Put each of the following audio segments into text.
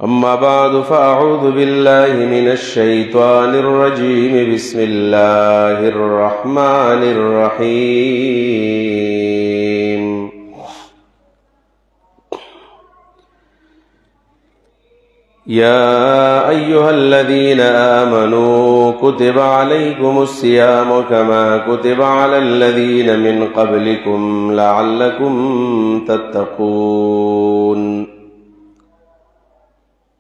أما بعد فأعوذ بالله من الشيطان الرجيم. بسم الله الرحمن الرحيم. يا أيها الذين آمنوا كتب عليكم الصيام كما كتب على الذين من قبلكم لعلكم تتقون.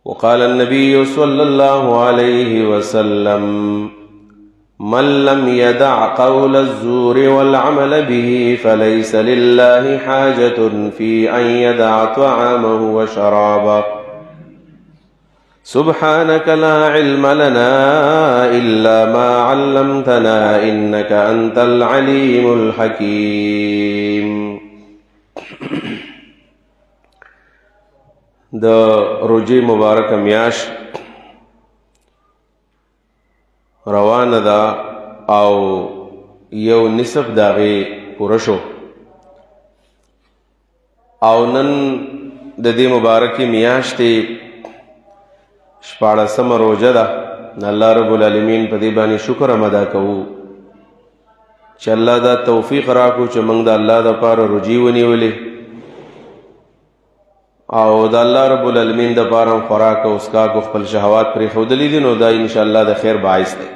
وقال النبي صلى الله عليه وسلم: من لم يدع قول الزور والعمل به فليس لله حاجة في أن يدع طعامه وشرابه. سبحانك لا علم لنا إلا ما علمتنا إنك أنت العليم الحكيم. د روزي مبارک میاش روانه ده او یو نصف داغه پوره شو او نن د دې مبارکي میاشتې شپاړسمه روزه ده. الله رب العالمین په دې باندې شکر ادا کوو چې الله دا توفیق راکو چې موږ د الله د پاره روزي ونیولې او د الله رب العالمین د پاره خوراک او اسکا کو خپل شهوات پرې خودلې دي، نو دا ان شاء الله د خیر باعث دی.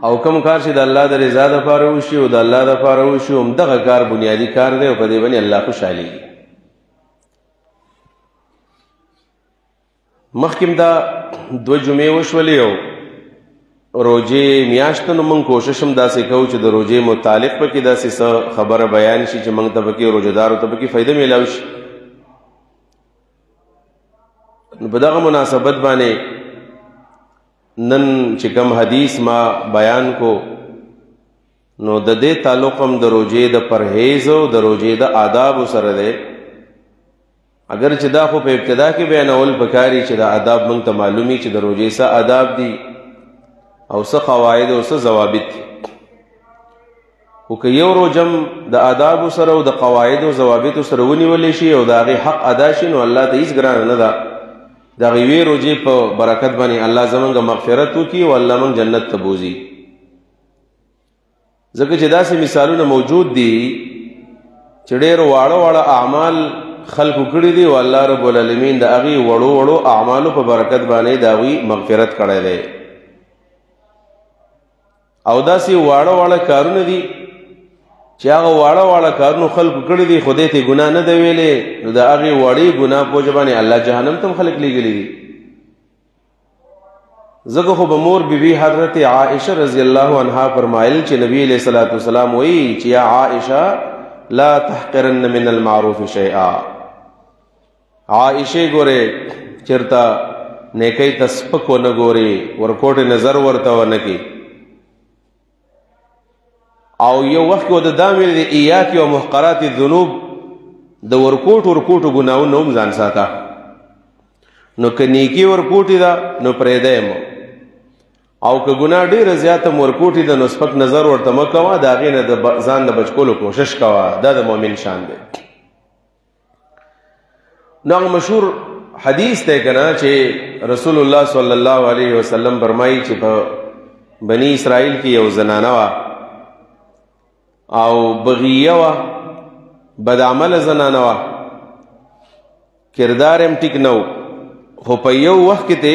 او کوم کار چې د الله د رضا د پاره وشي او د الله د پاره وشي هم دغه کار بنیادی کار دی او په دې باندې الله خوشالي. مخکې دا دو جمعې وشولې او روزې میاشت نو موږ کوشش هم داسې کوو چې د روزې متعلق پکې داسې څه خبره بیان شي چې موږ ته پکې روزهدارو ته پکې فایده میلاو شي. نو په دغه مناسبت باندې نن چې کوم حدیث ما بیان کو نو د دې تعلق هم د روزې د پرهیز او د روزې د آداب سره دی. اگر چې دا خو په ابتدا کې بیانول پکاري چې د آداب موږ ته معلومي چې د روزې څه آداب دي او څه قواعد او څه ضوابط دي. خو که یو روزم د آداب سره او د قواعد او ضوابط سره ونیول شي او د هغې حق ادا شي نو الله ته هیڅ ګرانه نه ده. د هغې یوې روزې په برکت باندې الله زموږ مغفرت وکړي او الله موږ جنت ته بوځي. ځکه چې داسې مثالونه موجود دي چې ډېر واړه واړه اعمال خلقو کړي دي او الله رب العالمین د هغې وړو وړو اعمالو په برکت باندې د هغوی مغفرت کړی دی. او داسې واړه واړه کارونه دي چې هغه واړه واړه کارونه خلقو کړي دي خدای ته ګناه نه دی ویلې، نو د هغې وړې ګناه په وجه باندې الله جهنم ته هم خلق لیږلي دي. ځکه خو به مور بیبي حضرت عائشه رضی الله عنها فرمایل چې نبی علیه الصلاة والسلام وایي چې یا عائشه لا تحقرن من المعروف شیئا. عائشه ګورې چېرته نیکۍ ته سپک ونه ګورې، ورکوټې نظر ورته ونه کړي. او یو وخت کې د دا ویل دی ایاک او محقرات الذنوب، د ورکوټو ګناهونو هم ځان ساته. نو که نیکي ورکوټې ده نو پرېږدی م، او که ګناه ډېره زیاته ورکوټې ده نو سپک نظر ورته مه کوه، د هغې نه د ځان د بچ کولو کوشش کوه. دا د مؤمن شان دی. نو هغه مشهور حدیث دی که نه چې رسول الله صلی الله علیه وسلم فرمایي چې په بني اسرائیل کې یو زنانه وه او بغیه وه، بدعمله زنانه وه، کردار هم ټیک نه و. خو په یو وخت کې ته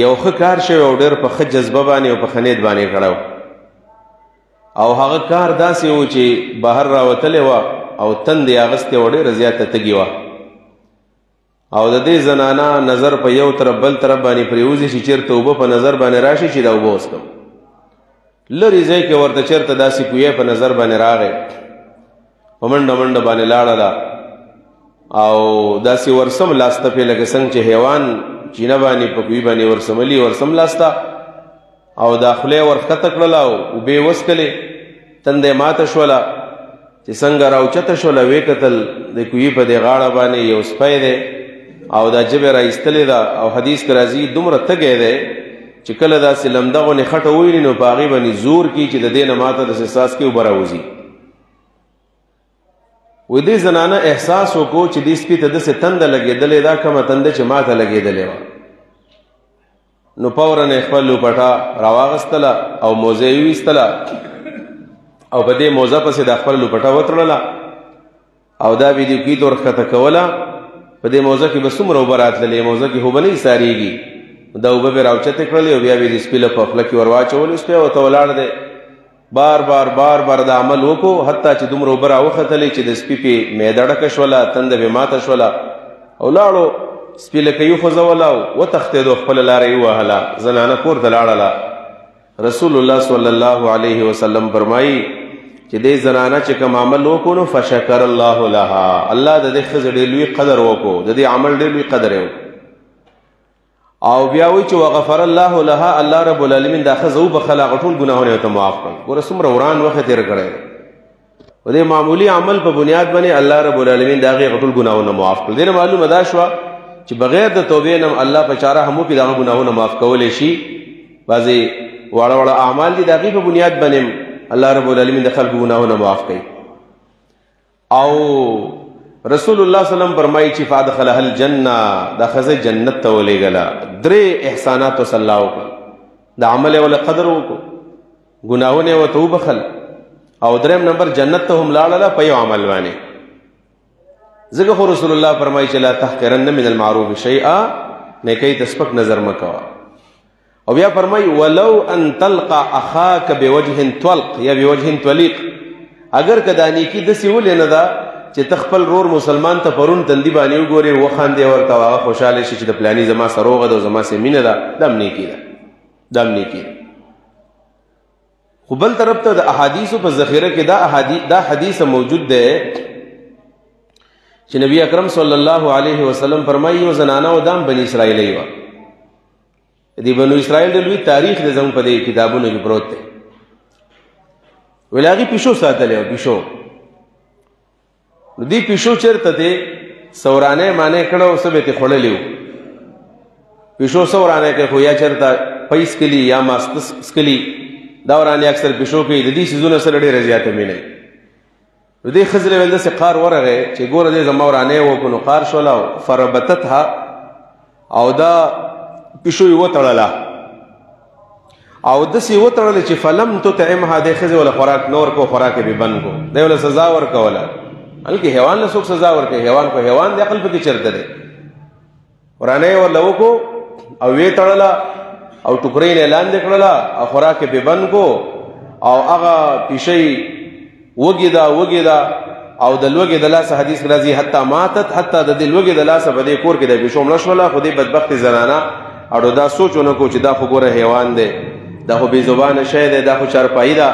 یو ښه کار شوی او ډېر په ښه جذبه باندې او په ښه نیت باندې کړی و. او هغه کار داسې و چې بهر راوتلې وه او تندې اغستې وه، ډېره زیاته تږې وه. او د دې زنانه نظر په یو طرف بل طرف باندې پرېوځي چې چېرته اوبه په نظر باندې راشي چې دا اوبه وڅښم. لرې ځای کې ورته چېرته داسې کویه په نظر باندې راغی، په منډه منډه باندې لاړله او داسې ورسم لاسته پې لکه څنګه چې حیوان چینه باندې په کوي باندې ورسملي ورسم لاسته او دا خولې ورښکته کړله او اوبې وڅښلې. تندې ماته شوله چې څنګه راوچته شوله، ویې کتل د کوي په دې غاړه باندې یو سپی دی او دا ژبې را ایستلې ده او حدیث کې راځي دومره تږی دی چې کله داسې لمده غونې خټه وویني نو په هغې باندې زور کي چې د دې نه ماته داسې احساس کې اوبه راوځي. و دې زنانه احساس وکړو چې دې سپي ته داسې تنده لګېدلې ده کومه تنده چې ما ته لګېدلې وه. نو فوراً یې خپل لوپټه راواغستله او موزه یې ویستله او په دې موزه پسې د خپل لوپټه وتړله او دا ویډیو کې تور ښکته کوله. په دې موزه کې به څومره اوبه راتللې، موزه کې خو به نه سارېږي. دا اوبه به راوچتې کړلې او بیا به یې د سپي له په خوله کې ور واچولې. سپی ورته ولاړ دی، بار بار دا عمل وکړو حتی چې دومره اوبه راوختلې چې د سپي پې معده ډکه شوله، تنده به ماته شوله او لاړو. سپي لکه وخوځوله او وتښتېدو، خپله لاره یې ووهله، زنانه کور ته لاړله. رسول الله صلی الله علیه وسلم فرمایي چې دې زنانه چې کوم عمل وکړو نو فشکر الله لها، الله د دې ښځې ډېر لوی قدر وکړو، د دې عمل ډېر لوی قدر یې وکړو. او بیا وایي چې وغفر الله لها، الله رب العالمین دا ښځه وبخله، هغه ټول ګناهونه یې ورته معاف کړل. ګوره څومره وران وخت یې تېر کړی. په دې معمولي عمل په بنیاد باندې الله رب العالمین د هغې ټول ګناهونه معاف کړل. دې نه معلومه دا شوه چې بغیر د توبې نه الله په چاره هم وکړي د هغه ګناهونه معاف کولی شي. بعضې واړه واړه اعمال دي د هغې په بنیاد باندې الله رب العالمین د خلکو ګناهونه معاف کوي. او رسول الله صلی الله علیه وسلم فرمایي چې فادخلها الجنه، دا ښځه جنت ته ولېږله. 3 احسانات ورته الله وکړل، د عمل یې ورله قدر وکړو، ګناهونه یې ورته وبخل، او 3 نمبر جنت ته هم لاړله په یو عمل باندې. ځکه خو رسول الله فرمایي چې لا تحقرن من المعروف شیئا، نیکۍ ته سپک نظر مه کوه. او بیا فرمایي ولو ان تلقى اخاك بوجه طلق یا بوجه طلیق، اگر که دا نیکي داسې ولې نه ده چې ته خپل رور مسلمان ته پرون تندي باندې وګورې وخاندې ورته هغه خوشحاله شي چې د پلاني زما سره روغه ده او زما سره مینه ده، دا هم نیکي ده، دا هم نیکي ده. خو بل طرف ته د احادیثو په ذخیره کې دا حدیث موجود دی چې نبی اکرم صلی الله علیه وسلم فرمایي یو زنانه و دام بني اسرائیلی وه. دی بنو اسرائیل د لوی تاریخ د زموږ په دې کتابونو کې پروت دی. ویل هغې پیشو ساتلی و، پیشو. نو دې پیشو چېرته دی سورانۍ مانۍ کړی و، څه به یې خوړلی و. پیشو څه ورانۍ کوي، خو یا چېرته پی څکلي یا ماسته څکلي، دا ورانۍ اکثر پیشو کوي. د دې څیزونو سره ډېره زیاته مینه وي. نو دې ښځې له ویل داسې قار ورغی چې ګوره دې زما ورانۍ وکړو. نو قار شوله او فربتتها، او دا پیشو یې وتړله او داسې یې وتړله چې فلم تطعمها، دې ښځې وله خوراک نه ورکو، خوراک یې بند کو. دی وله سزا ورکوله. هلکې حیوان له څوک سزا ورکوي؟ حیوان خو حیوان دی، عقل پکې چېرته دی. ورانۍ یې ورله وکړو او ویې تړله او ټوکرۍ یې لاندې کړله او خوراک یې پې بند کو. او هغه پیشۍ وږې ده او د لوږې د لاسه حدیث راځي حتی ماتت، حتی د دې لوږې د لاسه په دې کور کې د پیشو مړه شوله. خو دې بدبختې زنانه اړو دا سوچ ونه کو چې دا خو ګوره حیوان دی، دا خو بې زبانه شی دی، دا خو چارپایي ده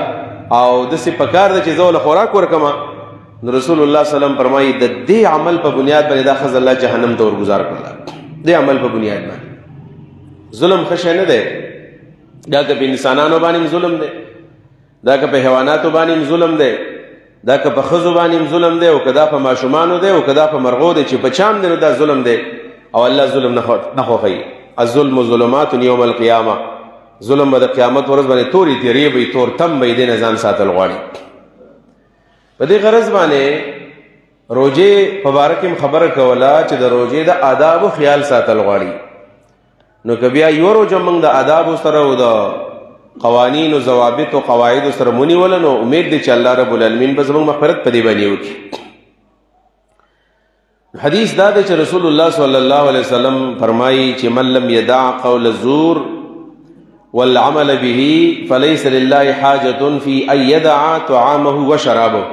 او داسې پکار ده چې زه وله خوراک ورکړمه. نو رسول الله صلی الله علیه وسلم فرمایي د دې عمل په بنیاد باندې دا ښځه الله جهنم ته ورګزار کړله. دې عمل په بنیاد باندې ظلم ښه شی نه دی. دا که په انسانانو باندې هم ظلم دی، دا که په حیواناتو باندې هم ظلم دی، دا که په ښځو باندې هم ظلم دی، او که دا په ماشومانو دی، او که دا په مرغو دی، چې په چا هم دی نو دا ظلم دی. او الله ظلم نه خوښوي. الظلم ظلمات یوم القیامه، ظلم به د قیامت ورځ باندې تورې تیرې به وي، تور تم به یې دې نه ځان ساتل غواړي. په دې غرض باندې روژې په باره کې خبره کوله چې د روژې د آدابو خیال ساتل غواړي. نو که بیا یو روژه موږ د آدابو سره او د قوانینو ضوابطو قواعدو سره ونیوله نو امید دی چې الله رب العالمین به زموږ مغفرت په دې باندې وکړي. حدیث دا دی چې رسول الله صلی الله علیه وسلم فرمایي چې من لم یدع قول الزور والعمل به فليس لله حاجة في ان يدع طعامه وشرابه.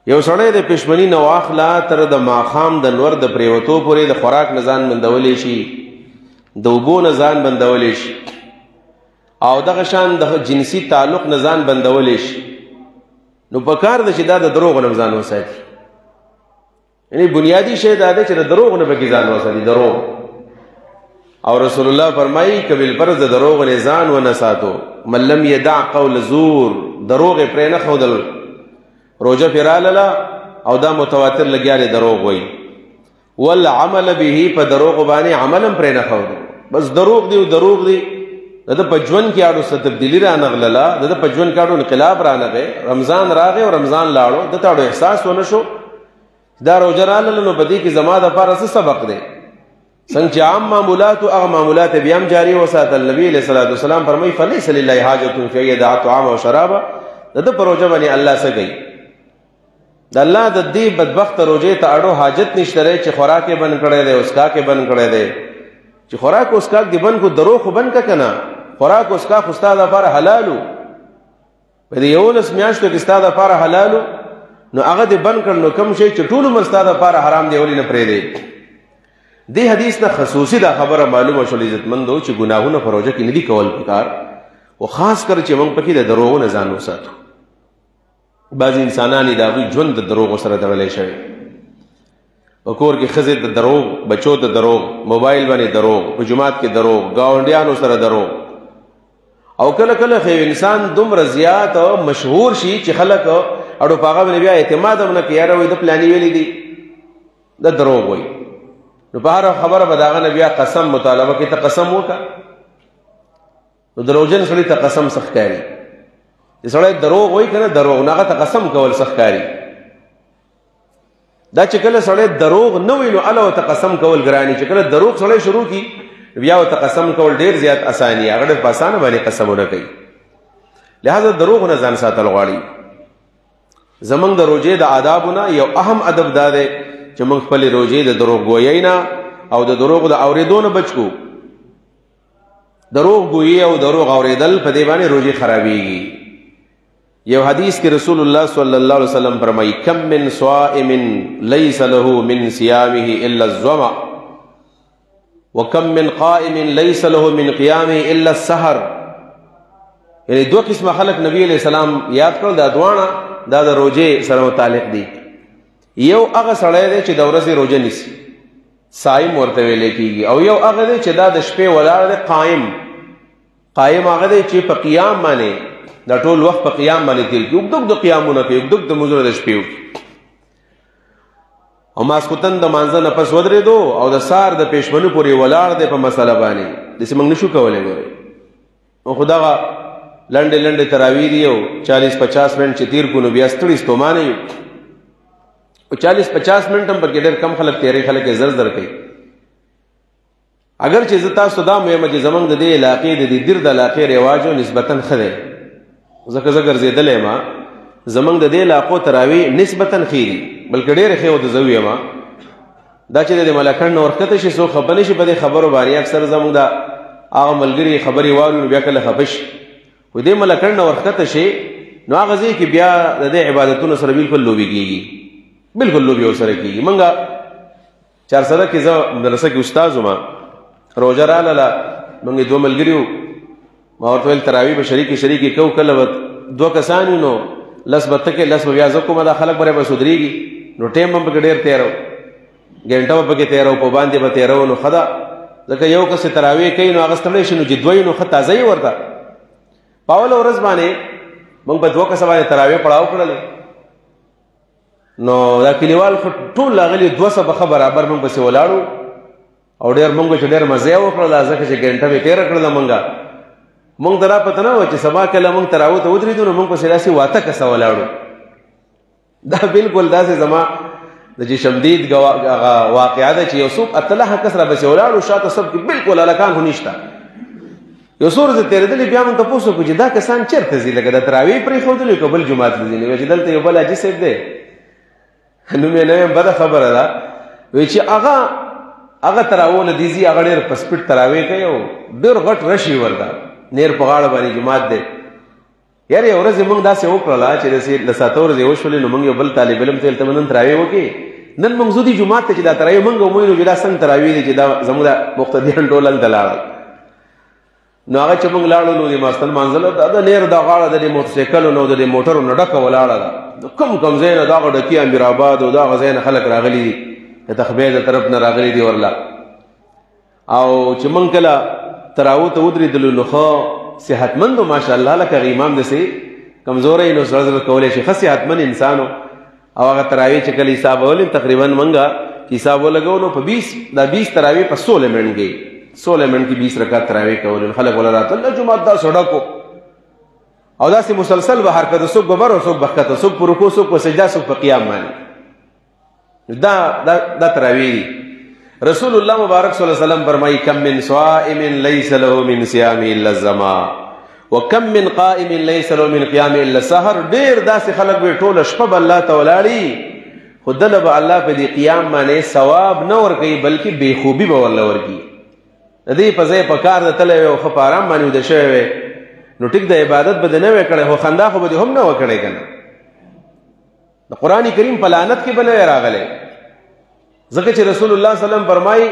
یو سړی د پښمني نه واخله تر د ماښام د نور د پریوتو پورې د خوراک نه ځان بندولی شي، د اوبو نه ځان بندولی شي، او دغه شان د جنسي تعلق نه ځان بندولی شي. نو پکار ده چې دا د دروغ نه ځان وساتي. یعنی بنیادی شی دا دی چې د دروغ نه پکې ځان وساتي، دروغ. او رسول الله فرمایي که بالفرض د دروغ نه ځان ونه ساتو، من لم یدع قول زور، دروغ یې پرې نه ښودل، روژه پې راغله او دا متواتر لګیا دی دروغ وایي، والعمل به، په دروغ باندې عمل هم پرې نه ښودل، بس دروغ دی او دروغ دی د په ژوند کې اړو څه تبدیلي رانغلله، د په ژوند کې اړو انقلاب رانغی، رمضان راغی او رمضان لاړو، د ته اړو احساس ونه شو دا روژه راغله نو په دې کې زما دپاره څه سبق دی. څنګه چې عام معمولاتو هغه معمولات بیا هم جاري وساتل. نبي علیه الصلاة والسلام فرمایي فلیس لله حاجة فی ان یدع طعامه وشرابه، د ده په روژه باندې الله څه کوي؟ د الله د دې بدبخت روژې ته اړو حاجت نشته دی چې خوراک یې بند کړی دی، اسکاک یې بند کړی دی. چې خوراک اسکاک دې بند کو درو خو بند که نه، خوراک اسکاک خو ستا دپاره حلالو، په دې 11 میاشتو کې ستا دپاره حلالو، نو هغه دې بند کړ، نو کوم شی چې ټول عمر ستا دپاره حرام دی ولې نه پرېږدې؟ دې حدیث نه خصوصي دا خبره معلومه شول عزتمندو چې ګناهونه په روژه کې نه دي کول پکار، او خاص کر چې موږ پکې د دروغو نه ځان وساتو. بعضې انسانان یې د هغوی ژوند د دروغو سره تړلی شوی، په کور کې ښځې د دروغ، بچو د دروغ، موبایل باندې دروغ، په جومات کې دروغ، ګاونډیانو سره دروغ. او کله کله خو انسان دومره زیات مشهور شي چې خلک اړو په هغه باندې بیا اعتماد هم نه کوي، یاره وایي د پلاني ویلي دي، د دروغ وایي. نو په هره خبره به د هغه نه بیا قسم مطالبه کوي، ته قسم وکړه. نو دروغجن سړي ته قسم څه ښکاري؟ چې سړی دروغ وایي که نه دروغ، نو هغه ته قسم کول څه ښکاري؟ دا چې کله سړی دروغ نه وي نو هله ورته قسم کول ګراني، چې کله دروغ سړی شروع کړي بیا ورته قسم کول ډېر زیات اساني، هغه ډېر په اسانه باندې قسمونه کوي. لہذا دروغ نه ځان ساتل غواړي. زمونږ د روژې د آدابو نه یو اهم ادب دا دی چې موږ خپلې روژې د دروغ ګویۍ نه او د دروغو د اورېدو نه بچ کړو. دروغ ګویي او دروغ اورېدل په دې باندې روژې خرابېږي. یو حدیث کې رسول الله صلی الله علیه وسلم فرمایي کم من صائم لیس له من صیامه الا الظمأ وکم من قائم لیس له من قیامه الا السحر. یعنی دو قسمه خلق نبی علیہ السلام یاد کړل، دا دواړه دا د روژې سره متعلق دي. یو هغه سړی دی چې د ورځې روژه نیسي، صائم ورته ویلی کېږي، او یو هغه دی چې دا د شپې ولاړ دی قائم. قائم هغه دی چې په قیام باندې دا ټول وخت په قیام باندې تیر کړي، اوږد اوږد قیامونه کوي، اوږد اوږد لمونځونه د شپې وکړي، او ماسخوتن د مانځه نه پس ودرېدو او د سهار د پېشمنو پورې ولاړ دی په مسله باندې. داسې موږ نشو کولی. ګورئ او خو دغه لنډې لنډې تراویح دي او 40-50 منټ چې تیر کړو نو بیا ستړي ستومانه یو. او 40-50 منټ هم پکې ډېر کم خلک تېرې، خلک یې زر زر کوي. اگر چې زه تاسو دا مې چې زمونږ د دې علاقې د دې دیر د علاقې رواج نسبتاً ښه دی، ځکه زه ګرځېدلی یم، زمونږ د دې علاقو تراویح نسبتاً ښې دي، بلکې ډېرې ښې ورته زه ویم. دا چې د ملکنډ نه ورښکته شي څوک خفه نه شي په دې خبرو باندې. اکثر زمونږ د هغه ملګري خبرې واوري نو بیا کله خفه شي، خو دې ملکنډ نه ورښکته شي نو هغه ځای کې بیا د دې عبادتونو سره بالکل لوبې کېږي، بالکل لوبې ورسره کېږي. موږ چارسده کې زه مدرسه کې استاد وم، روژه راغله، موږ دوه ملګري وو، ما ورته ویل تراویح به شریکې کوو، کله به 2 کسان یو نو لس به ته کې لس به بیا زه کومه، دا خلک به سودرېږي نو ټیم هم پکې ډېر تېرو، ګنټه به پکې تېرو، په باندې به تېرو، نو ښه ده. ځکه یو کس تراویح کوي نو هغه ستړی شي، نو چې دوی نو ښه تازه یې ورته. په اوله ورځ باندې موږ په 2 کسه باندې تراویح پړاو کړلې، نو دا کلیوال خو ټول راغلي 200 بخه برابر موږ پسې ولاړو، او ډېر موږ چې ډېر مزه یې وکړله، ځکه چې ګنټه مې تېره کړله. موږ ته را پته نه وه چې سبا کله موږ تراویح ته ودرېدو نو موږ پسې داسې 8 کسه ولاړو. دا بالکل داسې زما د چشمدید واقعه ده چې یو څوک 8 کس را پسې ولاړو، شاته سب کې بالکل هلکان خو نشته. یو څو ورځې تېرېدلې، بیا موږ تپوس وکړو چې دا کسان چېرته ځي، لکه د تراویح پرېښودلي که بل جومات ته ځي. نو چې دلته یو بل حاجي صاحب دی، نوم یې نه یم، بده خبره ده، وایي چې هغه تراویح نه دي ځي، هغه ډېر په سپیډ تراویح کوي او ډېر غټ رش یې ورته، نیر په غاړه باندې جومات دی. یار یو ورځ موږ داسې وکړله چې د 7 ورځې وشولې، نو موږ یو بل طالب علم ته ویل ته نن تراویح وکړې، نن موږ ځو دي جومات ته چې دا تراویح موږ ومویو نو چې دا څنګه تراویح دي چې دا زموږ د مقتدیان ټول هلته لاړل. نو هغه چې موږ لاړو نو د ماستن مانځله د نیر دا غاړه د موټرسایکلو نه او د موټرو نه ډکه ولاړه ده، کوم ځای نه دغه ډکي امیر آباد او دغه ځای نه خلک راغلي دي، د تخبې د طرف نه راغلي دي ورله. او چې موږ کله تراویح ته ودرېدلو نو ښه صحتمند و ماشاءالله، لکه امام داسې کمزوری نو زړه زړه کولی شي، ښه صحتمند انسان و. او هغه تراویح چې کله حسابولې تقریبا موږ حساب ولګو نو په 20 تراویح په 16 منټ کې 16 منٹ کی 20 رکعت تراویح کول خلک ولا راتل جمعه دا سړکو او داسې مسلسل به حرکت څوک به بر او څوک به ښکته څوک په رکوع څوک په سجده څوک په قیام باندې دا تراویح دي رسول الله مبارک صلی الله علیه وسلم فرمایي کم من صائم ليس له من صيام الا الظما وكم من قائم ليس له من قيام الا السحر ډیر داسې خلک به ټول شپه به الله تعالی خو دله به الله په دې قیام باندې ثواب نه ورکوي بلکې بېخوبي به ورله ورکوي د دې په ځای په کار د تلی وی او ښه په ارام باندې ویده شوی وی نو ټیک د عبادت به دې نه وی کړی خو خندا خو به دې هم نه وه کړی که نه د قرآن کریم په لعنت کې به نه وی راغلی ځکه چې رسول الله صلی وسلم فرمایي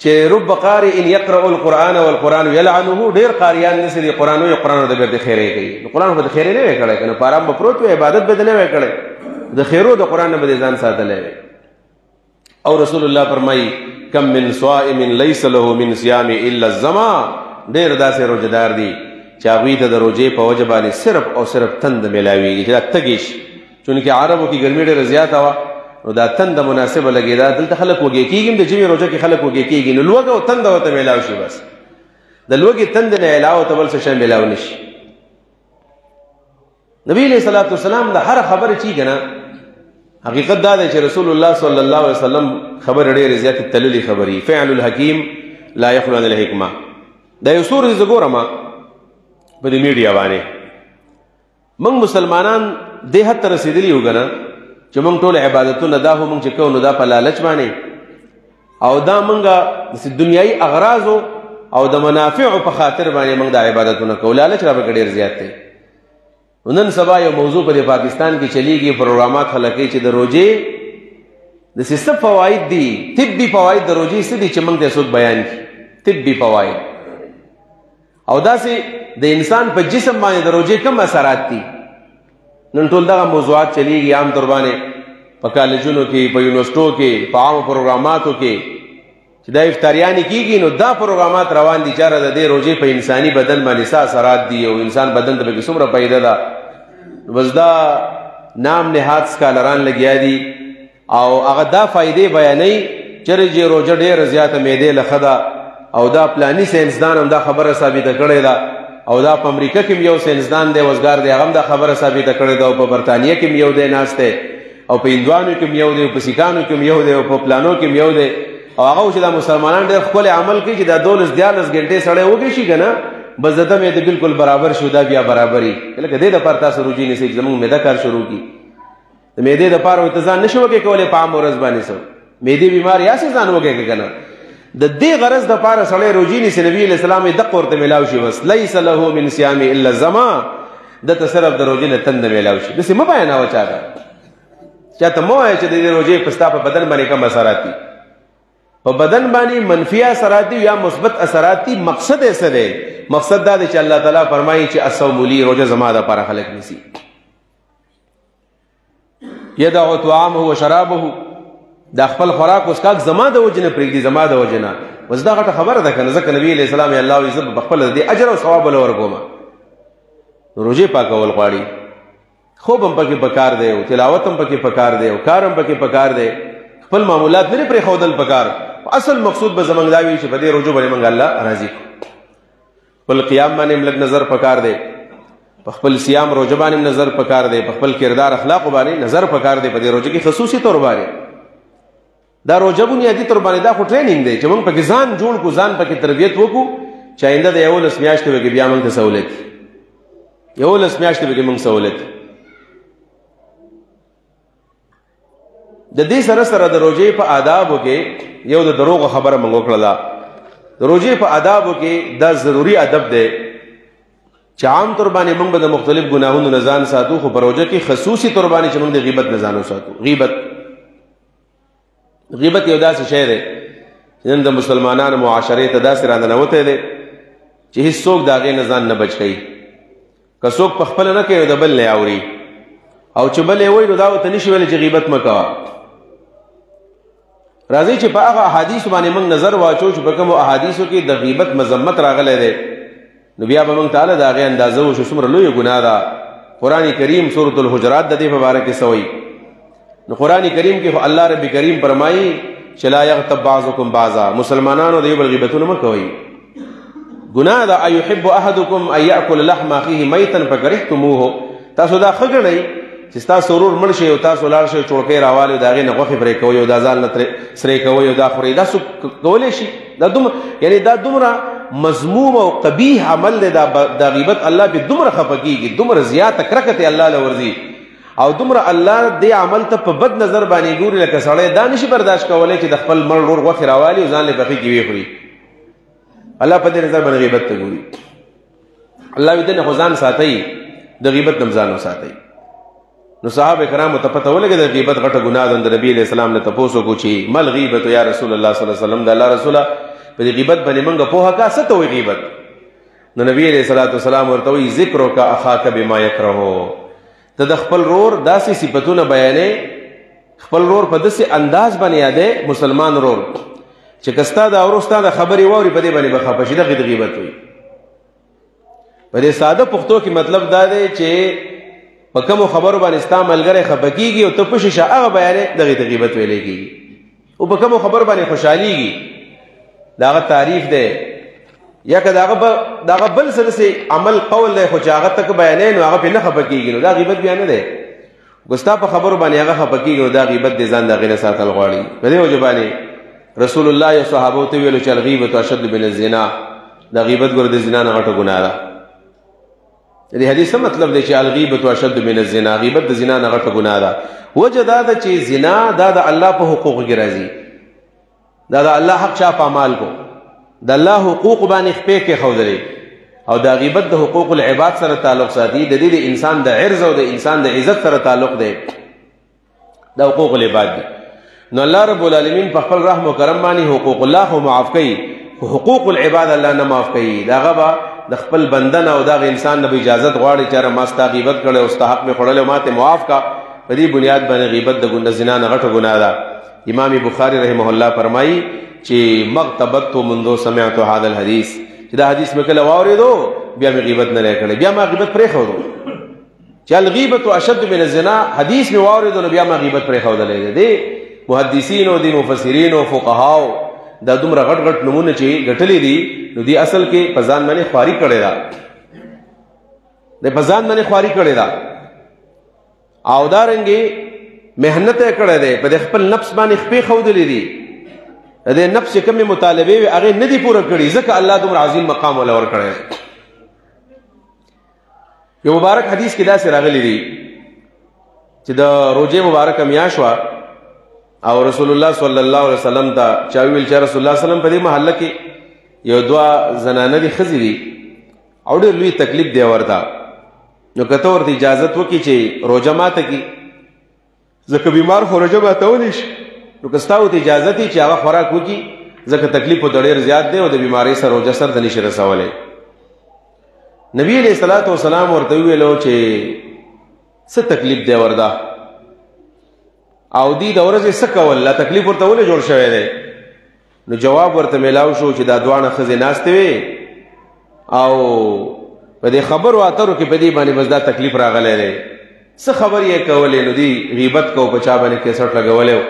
چې رب قارئ یقرأ القرآن والقرآن یلعنه ډېر قاریان داسې دي قرآن وایي قرآن ورته بېرته خیرې کوي نو قرآن خو د خیرې نه وی کړی که نه په ارام به پروت وی عبادت به دې نه وی کړی د خیرو د قرآن نه به دې ځان ساتلی وی او رسول الله فرمایي کم من صائم ليس له من صيام الا الظما ډېر داسې روزدار دي چې هغوی ته د روژې په وجه باندې صرف او صرف تند میلاویږي چې دا تږي شي چونکې عربو کې ګرمي ډېره زیاته وه نو دا تنده مناسبه لګېده دلته خلک وږې کېږي د ژمي روژه کې خلک وږې کېږي نو لوږه او تنده ورته میلاو شي بس د لوږې تندې نه علاوه ته بل څه شی میلاو نه شي نبی علیه صلات وسلام د هر خبرې چې که نه حقیقت دا دی چې رسول الله صلی الله علیه وسلم خبرې ډېرې زیاتې تللې خبرې فعل الحکیم لا یخلو عن الحکمه دا یو څو ورځې زه ګورم په دې میډیا باندې موږ مسلمانان دې حد ته رسېدلي یو که نه چې موږ ټول عبادتونه دا خو موږ چې کوو نو دا په لالچ باندې او دا موږ د دنیایي اغراضو او د منافعو په خاطر باندې موږ دا عبادتونه کوو لالچ را پکې ډېر زیات دی نن سبا یو موضوع په پاکستان کې چلیږي پروګرامات خلک کوي چې د روژې داسې څه فواید دي طبي فواید د روژې څه دي چې موږ ته څوک بیان کړي طبي فواید او داسې د انسان په جسم باندې د روژې کم اثرات دي نن ټول دغه موضوعات چلیږي عام طور باندې په کالجونو کې په یونیورسټو کې په عامو پروګراماتو کې چې دا افطاریانې کېږي نو دا پروګرامات روان دي چاره د دې روژې په انساني بدن باندې څه اثرات دي او انسان بدن ته پکې څومره فایده ده بس دا نام نهاد سکالران لګیا دي او هغه دا فایدې بیانوي چېرې چې روژه ډېره زیاته معدې له ښه ده او دا پلاني ساینسدان هم دا خبره ثابته کړې ده او دا په امریکا کې یو ساینسدان دی وزګار دی هغه هم دا خبره ثابته کړې ده او په برطانیه کې یو دی ناست دی او په هندوانو کې یو دی او په سیکانو کې یو دی او په پلانو کې یو دی او هغه چې دا مسلمانان ډېر ښکلی عمل کوي چې دا 12-14 ګنټې سړی وږی شي که نه بس د دم یې د بلکل برابر شو دا بیا برابري لکه دې دپاره تاسو روجې نیسئ چې زموږ معده کار شروع کړي د معدې دپاره ورته ځان نه شي وږی کولی په عام ورځ باندې څه معدې بیمار یاسې ځان وږی که نه د دې غرض دپاره سړی روجې نیسي نبي علیه السلام یې دقه ورته میلاو شي بس لیس له من صیام الا الظما دته صرف د روژې نه تنده میلاو شي داسې مه بیانوه چاته چاته مه وایه چې د دې روژې په ستا په بدن باندې کم اثرات دي په بدن باندې منفي اثرات دي یا مثبت اثرات دي مقصد یې څه دی مقصد دا دی چې الله تعالی فرمایي چې الصوم لی روژه زما دپاره خلک نیسي یدعو طعامه و شرابه دا خپل خوراک وسکاک زما د وجې نه پرېږدي زما د وجې نه اوس دا غټه خبره ده که نه ځکه نبي علیه السلام یې الله وایي زه به خپله د دې اجر او ثواب له ورکوم روژې پاکول غواړي خوب هم پکې پکار دی او تلاوت هم پکې پکار دی او کار هم پکې پکار دی خپل معمولات نه پرېښودل پکار اصل مقصود به زموږ دا وي چې په دې روژو باندې موږ الله راضي کړو خپل قیام باندې هم لږ نظر پکار دی په خپل صیام روژه باندې هم نظر پکار دی په خپل کردار اخلاقو باندې نظر پکار دی په دې روژه کې خصوصي طور باندې دا روژه بنیادي طور باندې دا خو ټریننګ دی چې موږ پکې ځان جوړ کړو ځان پکې تربیت وکړو چې آینده د 11 میاشتې به کې بیا موږ ته سهولت 11 میاشتې به کې موږ سهولت د دې سره سره د روژې په آدابو کې یو د دروغو خبره موږ وکړله د روژې په آدابو کې دا ضروري ادب دی چې عام طور باندې موږ به د مختلف ګناهونو نه ځان ساتو خو په روژه کې خصوصي طور باندې چې موږ د غیبت نه ځان وساتو غیبت یو داسې شی دی چې نن د مسلمانانو معاشرې ته داسې راننوتی دی چې هېڅ څوک د هغې نه ځان نه بچ کوي که څوک په خپله نه کوي نو د بل نه یې اوري او چې بل یې وایي نو دا ورته نه شي ویلی چې غیبت مه کوه راځئ چې په هغه احادیثو باندې موږ نظر واچو چې په کومو احادیثو کې د غیبت مذمت راغلی دی نو بیا به موږ تعالی د هغې اندازه وشو څومره لویه ګناه ده قرآن کریم سورة الحجرات د دې په باره کې څه وایي نو قرآن کریم کې خو الله رب کریم فرمایي چې لا یغتب بعضکم بعضا، مسلمانانو د یو بل غیبتونه مه کوئ. ګناه ده ایحب احدکم ان یاکل لحم اخیه میتا فکرهتموه. تاسو دا ښه ګڼئ چې ستاسو ورور مړ شي او تاسو لاړ شئ چوړکۍ راوالئ او د هغې نه غوښې پرې کوئ او دا ځان نه سرې کوئ او دا خورئ. دا څوک کولی شي؟ دا دومره یعنې دا دومره مذموم او قبیح عمل دی. دا غیبت الله پې دومره خفه کېږي، دومره زیاته کرکه ته الله له ورځي او دومره الله دې عمل ته په بد نظر باندې ګوري لکه سړی دا نشي برداشت کولی چې د خپل مړ ورور غوښې راوالي او ځان له پخې کې ویې خوري. الله په دې نظر باندې غیبت ته ګوري. الله وایي دې نه خو ځان ساتئ، د غیبت نه ځان وساتئ. نو صحابه کرامو ته پته ولګېده د غیبت غټه ګناه ده. د نبي علیه السلام نه تپوس وکړو چې مل غیبت یا رسول الله صلی الله علیه وسلم، د الله رسوله په دې غیبت باندې موږ پوهه کا څه ته وایي غیبت؟ نو نبي علیه الصلاۃ والسلام ورته وایي ذکرک اخاک بما یکرهو. ته د خپل رور داسې صفتونه بیانې، خپل رور په داسې انداز باندې یادې، مسلمان رور چې که ستا دا ورور ستا د خبرې واوري په دې باندې به خفه شي. دغې د غیبت وایي. په دې ساده پښتو کې مطلب دا دی چې په کومو خبرو باندې ستا ملګری خفه کېږي او ته پوه شې هغه بیانې، دغې ته غیبت ویلی کېږي. او په کومو خبرو باندې خوشحالېږي، د هغه تعریف دی یا که د هغه بل څه داسې عمل قول دی خو چې هغه ته که بیانوي نو هغه پرې نه خفه کېږي، نو دا غیبت بیا نه دی. که ستا په خبرو باندې هغه خفه کېږي نو دا غیبت دی، ځان د هغې نه ساتل غواړي. په دې وجه باندې رسول الله یو صحابو ته ویلو چې الغیبت اشد من الزنا. دا غیبت ګوره د زنا نه غټه ګناه ده. دې حدیث څه مطلب دی چې الغیبت اشد من الزنا، غیبت د زنا نه غټه ګناه ده. وجه دا ده چې زنا دا د الله په حقوقو کې راځي، دا د الله حق چا پامال کو، د الله حقوق باندې خپې کېښودلې، او دا غیبت د حقوق العباد سره تعلق ساتي. د دې د انسان د عرض او د انسان د عزت سره تعلق دی، د حقوق العباد دي. نو الله رب العالمین په خپل رحم و کرم باندې حقوق الله خو معاف کوي، حقوق العباد الله نه معاف کوي. دا هغه به د خپل بندن او دغه انسان نه به اجازت غواړي چې یاره ما ستا غیبت کړی او ستا حق مې خوړلی او ما ته معاف کا. په دې بنیاد باندې غیبت د زنا نه غټه ګناه ده. امام بخاری رحمه الله فرمایي چې مغتبت منذ سمعت هذا الحديث، چې دا حدیث مې کله واورېدو بیا مې غیبت نه کړی، بیا ما غیبت پرېښودو. چې الغیبت اشد من الزنا حدیث مې واورېدو نو بیا ما غیبت پرېښودلی دی. محدثینو دي مفسرینو فقهاو دا دومره غټ غټ نمونه چې ګټلې دي نو دی اصل کې په ځان باندې خواري کړې ده، د په ځان باندې خواري کړې ده او دارنګې محنت یې کړی دی، په خپل نفس باندې خپې ښودلې دي. د نفس چې کومې مطالبې وي هغې نه دي پوره کړي، ځکه الله دومره عظیم مقام وله ورکړی. یو مبارک حدیث کې داسې راغلی دي چې د روژې مبارکه میاشت وه او رسول الله صلی الله علیه وسلم ته چا ویل چې رسول الله صلی الله علیه وسلم په دې محله کې یو دوه زنانه دي ښځې دي او ډېر لوی تکلیف دی ورته. نو که ته ورته اجازت وکړي چې روژه ماته کړي، ځکه بیمار خو روژه ماتولی شي، نو که ستا ورته اجازت وي چې هغه خوراک وکړي، ځکه تکلیف ورته ډېر زیات دی او د بیمارۍ سره روژه سر ته نشي رسولی. نبي علیه الصلاة والسلام ورته وویلو چې څه تکلیف دی ورته او دی د ورځې څه کول، لا تکلیف ورته ولې جوړ شوی دی؟ نو جواب ورته میلاو شو چې دا دواړه ښځې ناستې وې او په دې خبرو اترو کې په دې باندې بس دا تکلیف راغلی دی. څه خبرې یې کولې؟ نو دی غیبت کو په چا باندې کیسټ لګولی و.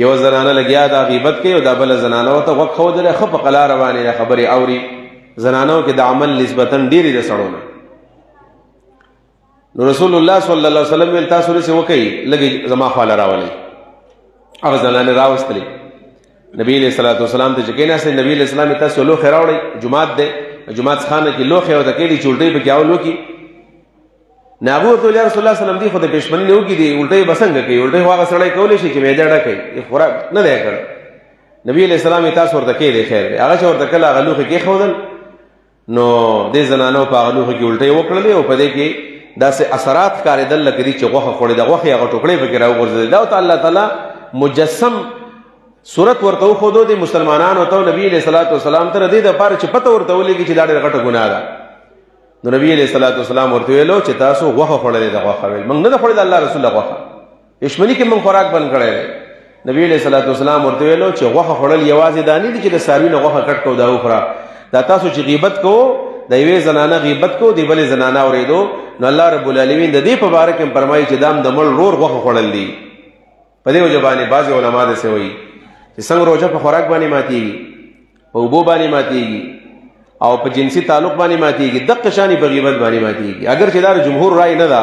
یوه زنانه لګیا دا غیبت کوي او دا بله زنانه ورته غوږ ښودلی، ښه په قلاره باندې دا خبرې اوري. زنانو کې د عمل نسبتا ډېرې د سړو نه. نو رسول الله صلی الله علیه وسلم ویل تاسو داسې وکئ، لږې زما خواله راولئ. هغه زنانې راوستلې نبي علیه الصلاة والسلام ته چې کېناستې، نبي علیه السلام یې تاسو لوښې راوړئ، جومات دی، جومات خانه کې لوښې ورته کېدي چې الټۍ پکې اول وکړي. نو هغه ورته ویل یا رسول الله صلی الله علیه وسلم دی خو د پېشمني نه وکړي، دي الټۍ به څنګه کوي؟ الټۍ خو هغه سړی کولی شي چې معده ډکوي، خوراک نه دی کړی. نبي علیه السلام یې تاسو ورته کېدی خیر دی. هغه چې ورته کله هغه لوښې کېښودل نو دې زنانو په هغه لوښو کې الټۍ وکړلې او په دې کې داسې اثرات ښکارېدل لکه دي چې غوښه خوړې ده، غوښې هغه ټوکړې پکې راوغورځېدلې. دا ورته الله تعالی مجسم صورت ورته وښودو د مسلمانانو ته، نبي علیه الصلاة والسلام ته د دې دپاره چې پته ورته ولګي چې دا ډېره غټه ګناه ده. نو نبي علیه الصلاة والسلام ورته ویلو چې تاسو غوښه خوړلې ده. غوښه ویل موږ نه ده خوړې د الله رسول الله غوښه، دشمني کې موږ خوراک بند کړی دی. نبي علیه الصلاة والسلام ورته ویلو چې غوښه خوړل یوازې دا نه دي چې د څاروي نه غوښه کټ کو دا وخوره، دا تاسو چې غیبت کوو د یوې زنانه غیبت کو، د بلې زنانه اورېدو، نو الله رب العالمین د دې په باره کې فرمایي چې دا هم د مړ ورور غوښه خوړل دي. په دې وجه باندې بعضې علما داسې وایي چې څنګه روزه په خوراک باندې ماتېږي، په اوبو باندې ماتېږي او په جنسي تعلق باندې ماتېږي، دقه شانې په غیبت باندې ماتېږي. اگر چې دا جمهور رائے نه ده،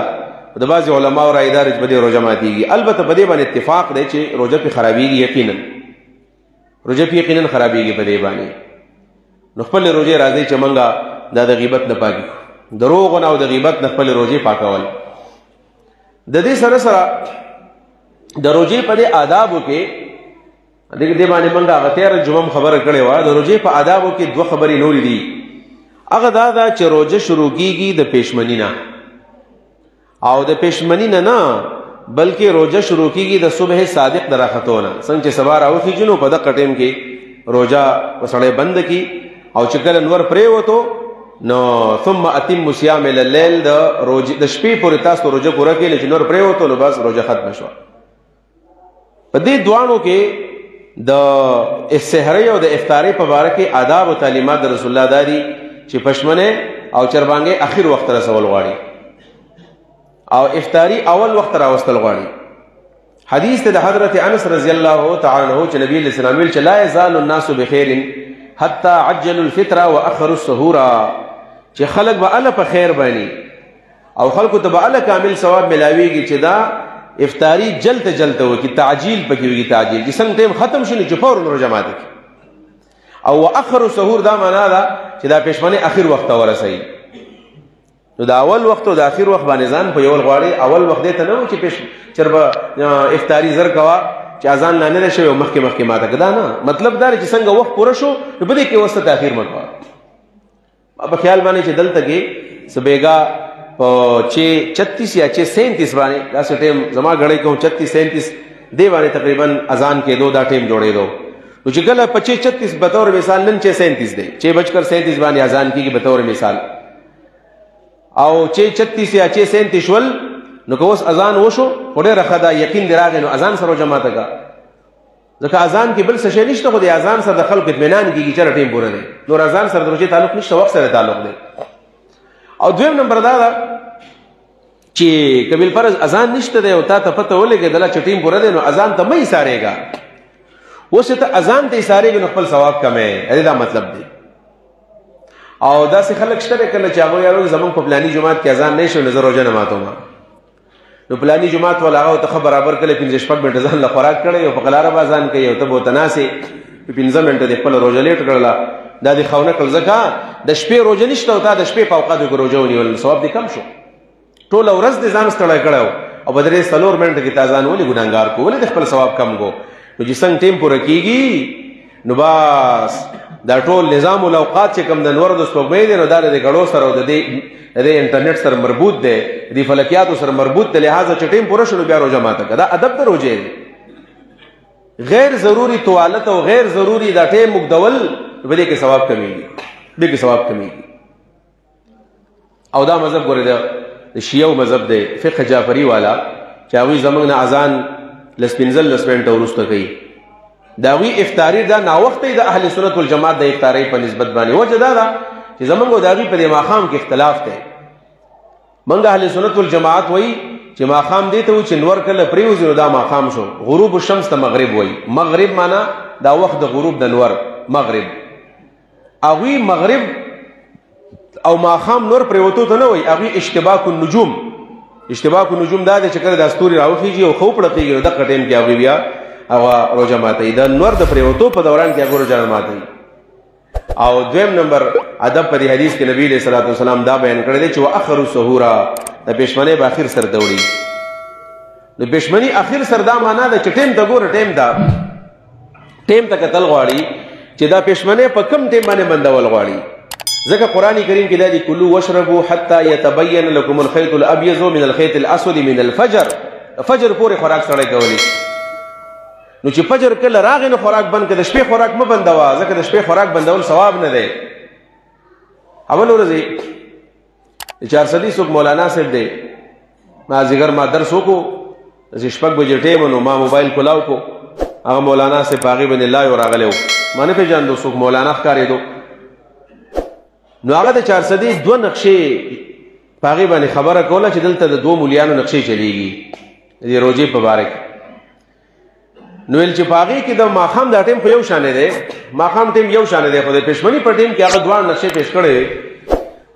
د بعضې علماو رائے دار چې په دې روزه ماتېږي. البته په دې باندې اتفاق دی چې روزه پې خرابېږي، یقینا روزه پې یقینا خرابېږي په دې باندې. نو خپل روزې راځي چې موږ دا د غیبت نه پاکي، دروغ نه او د غیبت نه خپل روزې پاکول. د دې سره سره د روزې په دې آدابو کې دې باندې موږ هغه تېره جمعه خبره کړې وه. د روزې په آدابو کې دوه خبرې نورې دي. هغه دا ده چې روزه شروع کېږي د پېشمني نه، او د پېشمني نه بلکې روزه شروع کېږي د صبح صادق د راختو نه. څنګه چې سبا راوخېږي نو په دغه ټیم کې روزه په سړی بند کړي، او چې کله نور پرېوتو نو ثم اتم صیام الليل، د شپې پورې تاسو روزه پوره کړئ. چې نور پرېوتو نو بس روزه ختمه شوه. په دې دواړو کې د سحرۍ او د افطارۍ په باره کې آداب او تعلیمات د رسول الله دا دي چې پشمنه او چربانګې اخر وخت رسول غواړي او افطاری اول وخت راوستل غواړي. حدیث ته د حضرت انس رضی الله تعالی عنہ چې نبی علیہ السلام ویل چې لا یزال الناس بخیر حتی عجلوا الفطر واخروا السحور، چې خلق به الله په خیر باندې او خلکو ته به الله کامل ثواب ملاويږي چې دا افطاری جلد جلد وکي، تعجیل پکې وي. تعجیل چې څنګه ټیم ختم شي نو فورا روزه ماته او واخر السحور دا معنا ده چې دا پښمنه اخر وخت ورسي. نو دا اول وخت او د اخر وخت باندې ځان په یو غواړي. اول وخت دې ته نه چې چربه افطاری زر کوا چې اذان نه نه شوی او مخکې ماته کدا نه. مطلب دا چې څنګه وخت پوره شو نو په دې کې وسط اخر مکوا. په خیال باندې چې دلته کې سبېګا 36 یا 37 باندې دا ټیم زما غړې کوم 36-37 دی باندې تقریبا اذان کې دا ټیم جوړې دو. نو چې کله 25-36 به طور مثال نن 37 دی، 6:37 باندې اذان کېږي به طور مثال، او 36 یا 37 ول نو که اوس اذان وشو وړه راخدا یقین دراغه نو اذان سره جماعت کا. ځکه اذان کې بل څه شي نشته، خو د اذان سره د خلکو اطمینان کېږي چې ټیم پوره دی. نور اذان سره د روزې تعلق نشته، وخت سره تعلق دی. او دویم نمبر دا ده چې قبیل فرض اذان نشته دی او تا ته پته ولګېدله چې ټیم پوره دی نو اذان ته مه ایسارېږه. اوس ته اذان ته ایسارېږي نو خپل ثواب کمې، دا مطلب دی. او داسې خلک شته کله چې هغوی یارو زمونږ په پلاني جومات کې اذان نه شو نو زه روژه نه ماتوم. نو پلاني جومات والا هغه ته برابر کله 5-6 منټه ځان له خوراک کړی او په قلاره به اذان کوي او ته به ورته ناستې 15 منټه د خپله روژه لیټ کړله. دا دې خونه کړل ځکه د شپې روژه نشته او تا د شپې په اوقاتو کې روژه ونیول، ثواب دې کم شو. ټوله ورځ دې ځان ستړی کړی او په درې 4 منټه کې تا ځان ولې ګناهګار کو، ولې د خپل ثواب کم کو. نو چې څنګه ټیم پوره کېږي نو بس دا ټول نظام الاوقات چې کوم د نور د سپوږمۍ دی نو دا د غړو سره او د انټرنیټ سره مربوط دی، د فلکیاتو سره مربوط دی. لہذا چې ټیم پوره شنو بیا روزه ماته کړه. دا ادب د روزې دی. غیر ضروری توالت او غیر ضروری دا ټیم مقدول بلې کې ثواب کمیږي، دې کې ثواب کمیږي. او دا مذهب ګوره د شیعو مذهب دی، فقه جعفری والا چې هغوی زموږ نه اذان لس منټه وروسته کوي. دا وی افطاری دا ناوخت د اهل سنت والجماعت د افطاری په نسبت باندې. وجه دا ده چې زمونږ د هغوی په دې ماښام کې اختلاف دی. موږ اهل سنت والجماعت وایي چې ماښام دې ته وایي چې نور کله پرېوځي نو دا ماښام شو. غروب الشمس ته مغرب وایي. مغرب معنا دا وخت د غروب د نور مغرب. هغوی مغرب او ماښام نور پرېوتو ته نه وایي، هغوی اشتباک النجوم. اشتباک النجوم دا دی چې کله دا ستوري راوخېږي او خوب پړقېږي نو دغه ټایم کې هغوی بیا هغه روزه ماتوي. د نور د پرېوتو په دوران کې هغه روزه ماتوي. او دویم نمبر ادب په دې حدیث کې نبی علیہ الصلوۃ والسلام دا بیان کړی دی چې واخر السحور د پښمنۍ په اخر سر دوړي. د پښمنۍ اخر سر دا معنا ده چې ټیم ته ګوره، ټیم ته کتل غواړي چې دا پښمنۍ په کم ټیم باندې بندول غواړي. ځکه قرآن کریم کې دا دی کلوا واشربوا حتى يتبين لكم الخيط الابيض من الخيط الاسود من الفجر. فجر پورې خوراک سړی کولی. نو چې فجر کله راغی نو خوراک بند کړه. د شپې خوراک مه بندوه، ځکه د شپې خوراک بندول ثواب نه دی. اول ورځې د 4 څوک مولانا صاحب دی، مازدیګر ما درس وکړو، چې 6 بجې ټیم نو ما موبایل کولاو کو، هغه مولانا صاحب په هغې باندې لایو راغلی و، ما نه پېژاندو څوک مولانا ښکارېدو. نو هغه د 402 نقشې په هغې باندې خبره کوله چې دلته د 2 مولیانو نقشې چلیږي د روژې په باره کې. نو ویل چې په هغې کې د ماښام دا ټیم خو یو شانې دی، ماښام ټیم یو شانې دی، خو د پېشمني په ټیم کې هغه دواړه نقشې پیش کړی وې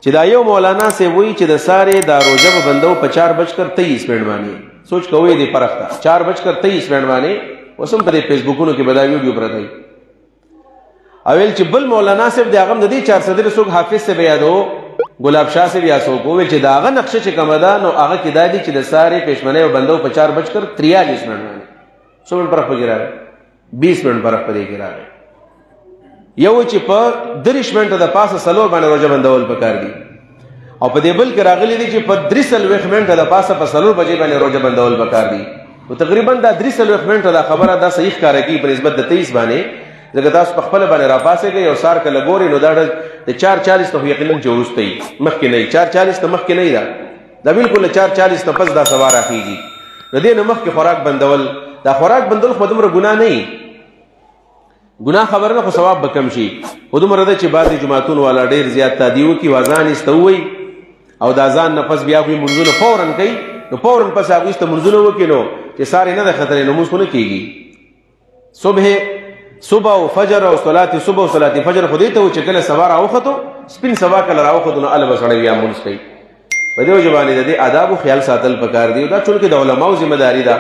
چې دا یو مولانا صاحب وایي چې د سارې دا روژه به بندو په 4:23 باندې. سوچ کوئ دې فرق ته 4:23 باندې اوس هم په دې فیسبوکونو کې به دا ویډیو پرته وي. او ویل چې بل مولانا صاحب د هغه هم د دې 400 څوک حافظ صاحب یادو، ګلاب شاه صاحب یا څوک وویل چې د هغه نقشه چې کومه ده نو هغه کې دا دي چې د سارې پېشمنۍ او بندو په 4:43 باندې څو منټ فرق پکې راغی، 20 منټ فرق په دې کې راغی. یو چې په 30 منټه د پاسه څلور باندې روژه بندول پکار دي، او په دې بل کې راغلی دي چې په 43 منټه د پاسه په څلور بجې باندې روژه بندول پکار دي. او تقریبا دا 43 منټه دا خبره دا صحیح ښکاره کېږي په نسبت د 23 باندې، ځکه تاسو په خپله باندې راپاڅېږئ او سار کله ګورئ نو دا د 4:40 ته یقینا چې وروسته وي، مخکې نه وي، 4:40 ته مخکې نه وي، دا بالکل 4:40 ته پس دا سبا راخېږي. د دې نه مخکې خوراک بندول، دا خوراک بندول خو دومره ګناه نه وي، ګناه خبره نه، خو ثواب به کم شي. خو دومره ده چې بعضې جوماتونو والا ډېر زیات تادي وکړي او اذان ایسته ووایي او د اذان نه پس بیا هغوی مونځونه فورا کوي، نو فورا پس هغوی ایسته مونځونه وکړي نو چې سارې نه ده ختلې نو مونځ خو نه کېږي. صبح او فجر او صلات صبح او صلات فجر خو دې ته و چې کله سبا راوختو سپین سبا کله راوختو نو هله به سړی بیا مونځ کوي. په دې وجه باندې د دې آدابو خیال ساتل پکار دی، دا چونکې د علماو ذمه داري ده،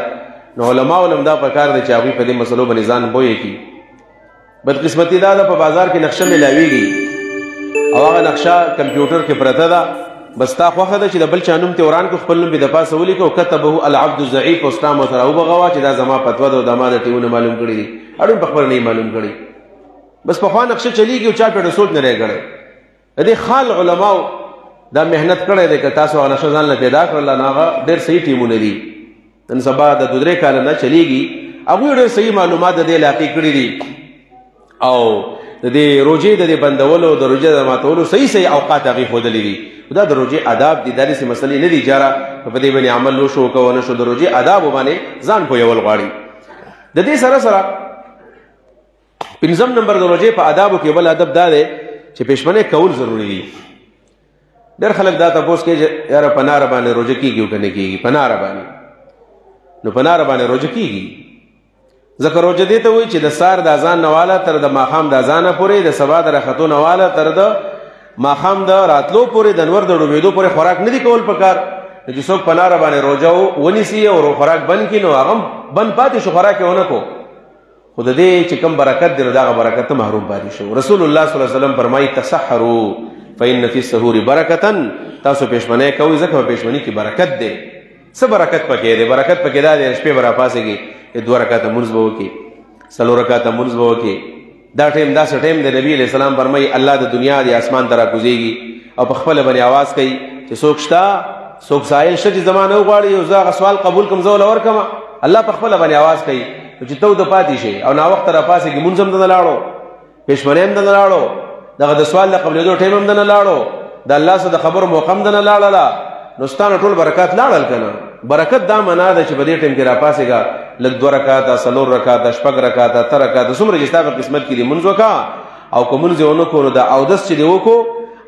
نو علماو هم دا پکار دی چې هغوی په دې مسلو باندې ځان بویې کړي. بدقسمتي دا ده په بازار کې نقشه میلاویږي او هغه نقشه کمپیوټر کې پرته ده، بس تا خوښه ده چې د بل چا نوم ته وران کړو، خپل نوم بې د پاسه ولیکه او کتبه العبد الضعیف او ستا مو سره وبغوه چې دا زما فتوا ده او دا ما د ټیونه معلوم کړي دي، اړوند په خبره نه معلوم کړي. بس پخوا نقشه چلیږي او چا پېټه سوچ نه دی کړی. د دې خال علماو دا محنت کړی دی که تاسو هغه نقشه ځان له پیدا کړله نو هغه ډېر صحیح ټیمونه دي. نن سبا د 2-3 کاله نه چلیږي، هغوی ډېر صحیح معلومات د دې علاقې کړي دي او د دې روژې د دې بندولو د روژې د ماتولو صحیح اوقات هغوی ښودلي دي. دا د روژې آداب دي، دا داسې مسلې نه دي جاره په دې باندې عمل وشو که ونه شو، د روژې آدابو باندې ځان پوهول غواړي. د دې سره سره 5 نمبر د روژې په آدابو کې بل ادب دا دی چې پېشمنۍ کول ضروري دي. ډېر خلک دا تپوس کوي چې یاره په ناره باندې روژه کېږي او که نه کېږي، په ناره باندې نو په ناره باندې روژه کېږي، ځکه روژه دې ته وایي چې د سار د اذان نه واله تر د ماښام د اذانه پورې، د سبا د راختو نه واله تر د ماښام د راتلو پورې، د انور د ډوبېدو پورې خوراک نه دي کول پکار. چې څوک په ناره باندې روژه ونیسي او خوراک بند کړي نو هغه بند پاتې شو، خوراک یې ونه کو، خو د دې چې کوم برکت دی نو د هغه برکت ته محروم پاتې شو. رسول الله صلی الله علیه وسلم فرمایي تسحروا فإن فی السحور برکة، تاسو پېشمنۍ کوئ ځکه په پېشمنۍ کې برکت دی. څه برکت پکې دی؟ برکت پکې دا دی شپې به راپاڅېږي 2 رکعته مونځ به وکړي، 4 رکعته مونځ به وکړي. دا ټیم داسې ټیم دی نبي علیه السلام فرمایي الله د دنیا د اسمان ته راکوزېږي او په خپله باندې آواز کوي چې څوک شته، څوک سائل شته چې زما نه وغواړي او زه هغه سوال قبول کړم زه ورله ورکړم. الله په خپله باندې آواز کوي چې ته د پاتې شي او ناوخته راپاڅېږي، مونځ هم دنه لاړو، پېشمنۍ هم دنه لاړو، دغه د سوال د قبلېدو ټیم هم دنه لاړو، د الله سره د خبرو موقع هم دنه لاړله، نو ستا نه ټول برکات لاړل که نه. برکت دا معنا ده چې په دې ټیم کې راپاڅېږه، لږ 2 رکعته 4 رکعته 6 رکعته 8 رکعته څومره چې ستا په قسمت کې دي مونځ وکړه. او که مونځ یې ونه کړو نو د اودس چې دې وکړو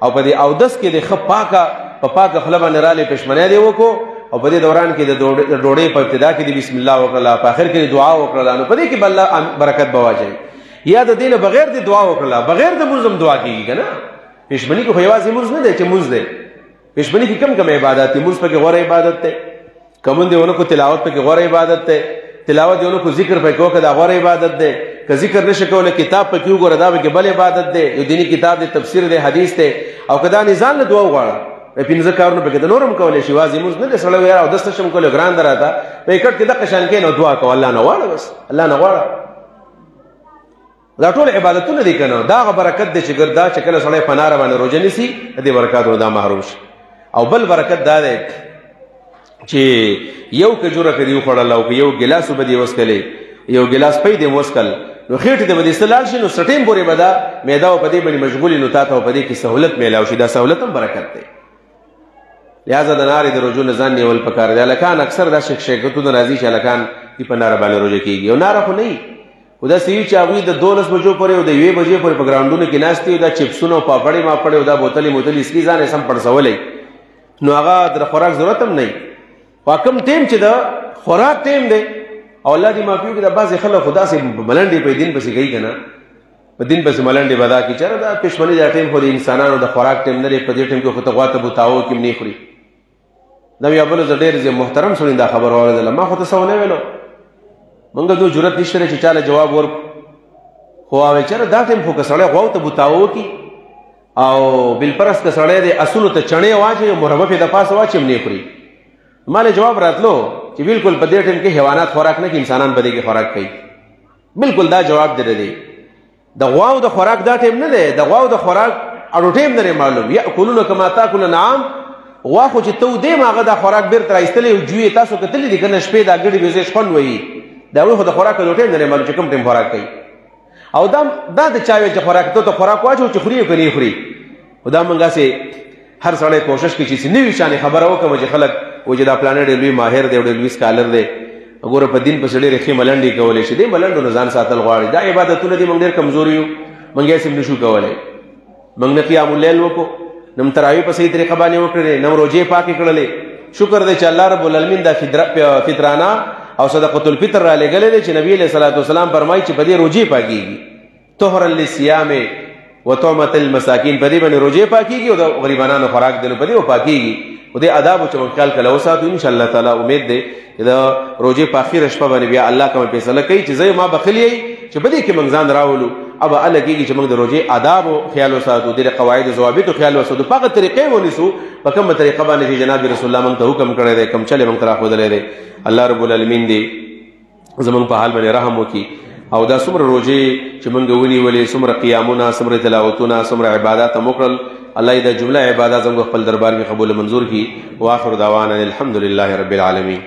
او په دې اودس کې دې ښه په پاکه خوله باندې رالې پېشمنۍ دې وکړو او په دې دوران کې د ډوډۍ په ابتدا کې دې بسم الله وکړله، په آخر کې دې دعا وکړله، نو په دې کې به الله برکت به واچوي. یا د دې نه بغیر دې دعا وکړله، بغیر د مونځ هم دعا کېږي که نه. پېشمنۍ کې خو یوازې مونځ نه دی چې مونځ دی، پېشمنۍ کې کم عبادت دی. مونځ پکې غوره عبادت دی، که مونځ دې ونه کړو تلاوت پکې غوره عبادت دی، تلاوت دې ونه کړو ذکر پکې وکړه دا غوره عبادت دی، که ذکر نشه کولی کتاب پکې وګوره دا پکې بل عبادت دی، یو دیني کتاب دی، تفسیر دی، حدیث دی، او که دا نظام نه دعا وغواړه 15 کارونه پکې د نور هم کولی شي، یوازې مونځ نه دی. سړی وایي یاره اودس نشم کولی ګران ده راته، په یې کټ کې دقه شان کښېنه او دعا کوه، الله نه غواړه، بس الله نه غواړه. دا ټول عبادتونه دي که نه. دا هغه برکت دی چې ګردا چې کله سړی په ناره باندې روژه نیسي د دې برکاتو دا محروم شي. او بل برکت دا دی چې یو کجوره که دې وخوړله او که یو ګیلاس اوبه دې وڅکلې، یو ګیلاس پی دې وڅکل، نو خېټې ته به دې څه لاړ شي، نو سټیم پورې به دا معده و په دې باندې مشغولي، نو تا ته په دې کې سهولت میلاو شي. دا سهولت هم برکت دی. لہذا د نارې د روژو نه ځان نیول پکار دی. هلکان اکثر دا شکایتونه راځي چې هلکان دې په ناره باندې روژه کېږي، او ناره خو نه وي، خو داسې وي چې هغوی د 12 بجو پورې او د 1 بجې پورې په ګراونډونو کې ناست وي، دا چپسونه او پاپړې ماپړې او دا بوتلې موتلې څکي، ځان یې سم پړسولی، نو هغه د خوراک ضرورت هم نه وي. خو کوم ټیم چې د خوراک ټیم دی او الله دې معافي وکړي دا بعضې خلک خو داسې ملنډې په دین پسې کوي که نه په دین پسې ملنډې به دا کړي چېرې دا پښمني دا ټایم خو د انسانانو د خوراک ټایم نه دی په دې ټایم کې خو ته غوا ته بوتاو کې هم نه خوري دا یو بل زه ډېر محترم سړی دا خبره واورېدله ما خو ته څه ونه ویلو موږ دوی جرأت نشته دی چې چاله جواب ورکړو خو هغې چېرې دا ټایم خو که سړی غواو ته بوتاو کړي او بالپرس که سړی د اسونو ته چڼې واچوي او مربب یې د پاسه واچي هم نه خوري ما له جواب راتلو چې بالکل په دې ټایم کې حیوانات خوراک نه کوي انسانان په دې کې خوراک کوي بالکل دا جواب دی دی د غواو د خوراک دا ټایم نه دی د غواو د خوراک اړو ټایم نه معلوم یاکلون کما تاکل الانعام غوا خو چې ته ودې هغه دا خوراک بیرته راایستلی او جوی تاسو کتلی دي که نه شپې دا ګډې بېزې شخوند وهي د هغوی خو د خوراک د ټایم نه معلوم چې کوم ټایم خوراک کوي او دا د چا ویل چې خوراک ته خوراک واچو چې خوري که نه خوري خو دا موږ هسې هر سړی کوشش کوي چې نوي شانې خبره وکړم چې خلک و چې دا پلانه ډېر لوی ماهر دی او ډېر لوی سکالر دی ګوره په دین پسې ډېرې ښې ملنډې کولی شي دې ملنډو نه ځان ساتل غواړي دا عبادتونه دي موږ ډېر کمزوري یو موږ یې هم نشو کولی موږ نه قیام اللیل وکړو نه م تراویح په صحیح طریقه باندې وکړلې نه م روجې پاکې کړلې شکر دی چې الله رب العالمین دا فطرانه او صدقة الفطر را لګلې دی چې نبي علیه صلات وسلام فرمایي چې په دې روجې پاکېږي طهرا للصیام و طعمة المساکین په دې باندې روجې پاکېږي او د غریبانانو خوراک دی نو په دې پاکېږي او دې آدابو چې موږ خیال کله وساتو انشاءالله تعالی امید دی چې د روجې په اخره شپه باندې بیا الله کومه فیصله کوي چې زه ما بخیل یی چې په دې کې موږ ځان راولو اب الله کېږي چې موږ د روجې آداب خیال وساتو د قواعد ضوابط خیال وساتو په هغه طریقې ونیسو په کومه طریقه باندې چې جناب رسول الله موږ ته حکم کړی دی کوم چلې موږ ته راښودلی دی الله رب العالمین دی زموږ په حال باندې رحم وکړي او دا څومره روجې چې موږ ونیولې څومره قیامونه څومره تلاوتونه څومره عبادات هم وکړل الله دې جمله عبادات زموږ خپل دربار کې قبول منظور کړي واخر دعوانا الحمد لله رب العالمین